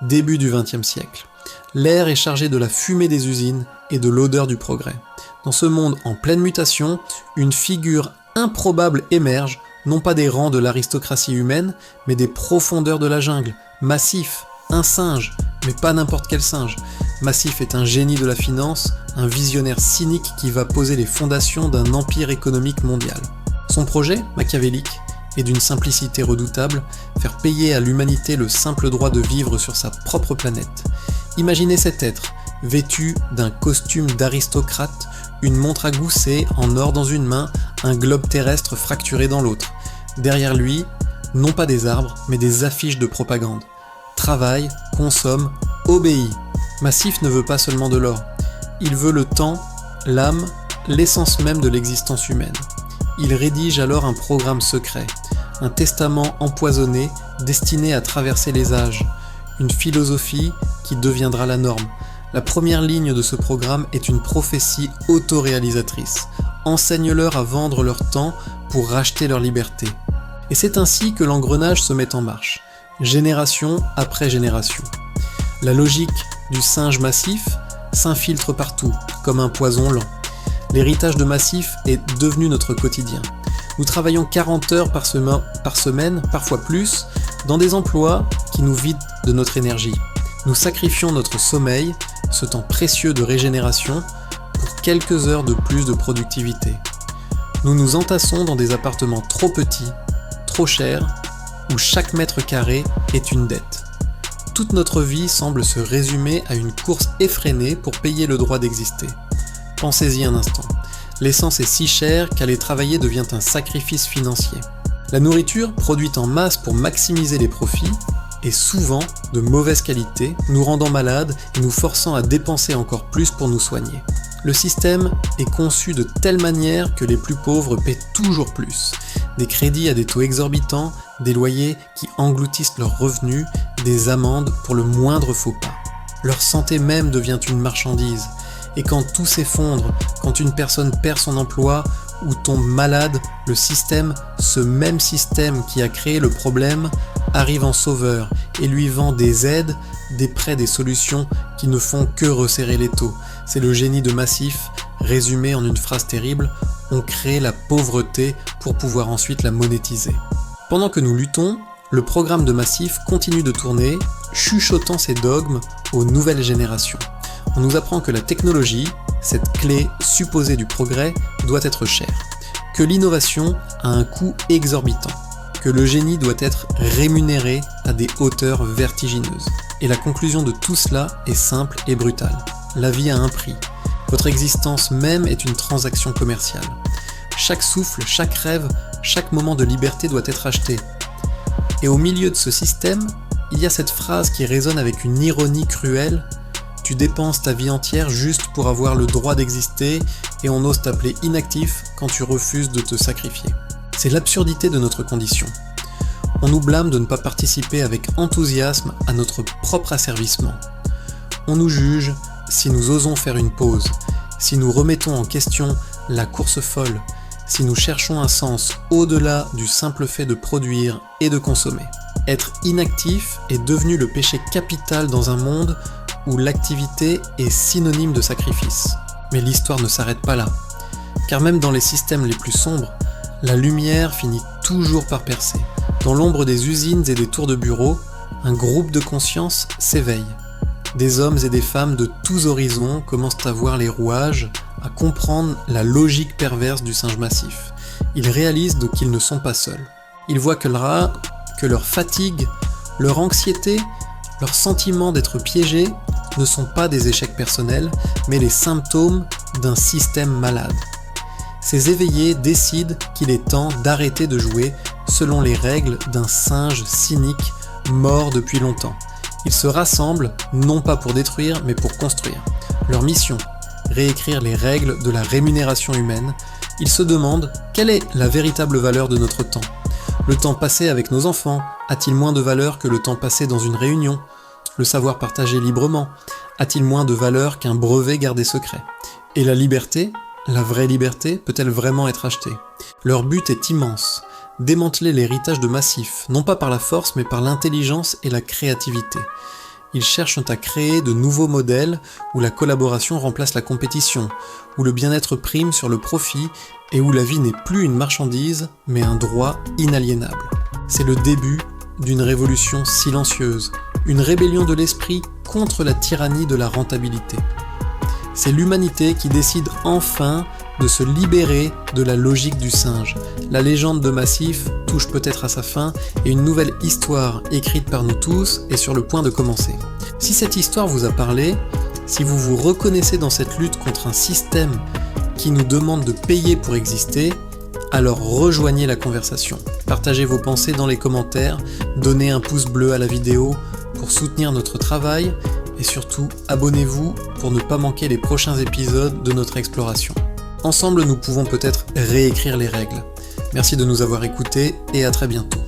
Début du XXe siècle. L'air est chargé de la fumée des usines et de l'odeur du progrès. Dans ce monde en pleine mutation, une figure improbable émerge, non pas des rangs de l'aristocratie humaine, mais des profondeurs de la jungle. Massif, un singe, mais pas n'importe quel singe. Massif est un génie de la finance, un visionnaire cynique qui va poser les fondations d'un empire économique mondial. Son projet, machiavélique, est d'une simplicité redoutable, faire payer à l'humanité le simple droit de vivre sur sa propre planète. Imaginez cet être, vêtu d'un costume d'aristocrate, une montre à gousset en or dans une main, un globe terrestre fracturé dans l'autre. Derrière lui, non pas des arbres, mais des affiches de propagande. Travaille, consomme, obéit. Massif ne veut pas seulement de l'or. Il veut le temps, l'âme, l'essence même de l'existence humaine. Il rédige alors un programme secret, un testament empoisonné destiné à traverser les âges, une philosophie qui deviendra la norme. La première ligne de ce programme est une prophétie autoréalisatrice. Enseigne-leur à vendre leur temps pour racheter leur liberté. Et c'est ainsi que l'engrenage se met en marche, génération après génération. La logique du singe Massif s'infiltre partout, comme un poison lent. L'héritage de Massif est devenu notre quotidien. Nous travaillons 40 heures par semaine, parfois plus, dans des emplois qui nous vident de notre énergie. Nous sacrifions notre sommeil, ce temps précieux de régénération, pour quelques heures de plus de productivité. Nous nous entassons dans des appartements trop petits, trop chers, où chaque mètre carré est une dette. Toute notre vie semble se résumer à une course effrénée pour payer le droit d'exister. Pensez-y un instant. L'essence est si chère qu'aller travailler devient un sacrifice financier. La nourriture, produite en masse pour maximiser les profits, est souvent de mauvaise qualité, nous rendant malades et nous forçant à dépenser encore plus pour nous soigner. Le système est conçu de telle manière que les plus pauvres paient toujours plus. Des crédits à des taux exorbitants, des loyers qui engloutissent leurs revenus, des amendes pour le moindre faux pas. Leur santé même devient une marchandise. Et quand tout s'effondre, quand une personne perd son emploi ou tombe malade, le système, ce même système qui a créé le problème, arrive en sauveur et lui vend des aides, des prêts, des solutions qui ne font que resserrer l'étau. C'est le génie de Massif, résumé en une phrase terrible, on crée la pauvreté pour pouvoir ensuite la monétiser. Pendant que nous luttons, le programme de Massif continue de tourner, chuchotant ses dogmes aux nouvelles générations. On nous apprend que la technologie, cette clé supposée du progrès, doit être chère, que l'innovation a un coût exorbitant, que le génie doit être rémunéré à des hauteurs vertigineuses. Et la conclusion de tout cela est simple et brutale. La vie a un prix. Votre existence même est une transaction commerciale. Chaque souffle, chaque rêve, chaque moment de liberté doit être acheté. Et au milieu de ce système, il y a cette phrase qui résonne avec une ironie cruelle. Tu dépenses ta vie entière juste pour avoir le droit d'exister et on ose t'appeler inactif quand tu refuses de te sacrifier. C'est l'absurdité de notre condition. On nous blâme de ne pas participer avec enthousiasme à notre propre asservissement. On nous juge si nous osons faire une pause, si nous remettons en question la course folle, si nous cherchons un sens au-delà du simple fait de produire et de consommer. Être inactif est devenu le péché capital dans un monde où l'activité est synonyme de sacrifice. Mais l'histoire ne s'arrête pas là, car même dans les systèmes les plus sombres, la lumière finit toujours par percer. Dans l'ombre des usines et des tours de bureaux, un groupe de conscience s'éveille. Des hommes et des femmes de tous horizons commencent à voir les rouages, à comprendre la logique perverse du singe Massif. Ils réalisent qu'ils ne sont pas seuls. Ils voient que leur fatigue, leur anxiété, leur sentiment d'être piégés ne sont pas des échecs personnels, mais les symptômes d'un système malade. Ces éveillés décident qu'il est temps d'arrêter de jouer selon les règles d'un singe cynique mort depuis longtemps. Ils se rassemblent, non pas pour détruire, mais pour construire. Leur mission, réécrire les règles de la rémunération humaine. Ils se demandent quelle est la véritable valeur de notre temps. Le temps passé avec nos enfants a-t-il moins de valeur que le temps passé dans une réunion ? Le savoir partagé librement a-t-il moins de valeur qu'un brevet gardé secret ? Et la liberté, la vraie liberté, peut-elle vraiment être achetée ? Leur but est immense, démanteler l'héritage de Massif, non pas par la force mais par l'intelligence et la créativité. Ils cherchent à créer de nouveaux modèles où la collaboration remplace la compétition, où le bien-être prime sur le profit et où la vie n'est plus une marchandise, mais un droit inaliénable. C'est le début d'une révolution silencieuse, une rébellion de l'esprit contre la tyrannie de la rentabilité. C'est l'humanité qui décide enfin de se libérer de la logique du singe. La légende de Massif touche peut-être à sa fin et une nouvelle histoire écrite par nous tous est sur le point de commencer. Si cette histoire vous a parlé, si vous vous reconnaissez dans cette lutte contre un système qui nous demande de payer pour exister, alors rejoignez la conversation. Partagez vos pensées dans les commentaires, donnez un pouce bleu à la vidéo pour soutenir notre travail et surtout abonnez-vous pour ne pas manquer les prochains épisodes de notre exploration. Ensemble, nous pouvons peut-être réécrire les règles. Merci de nous avoir écoutés et à très bientôt.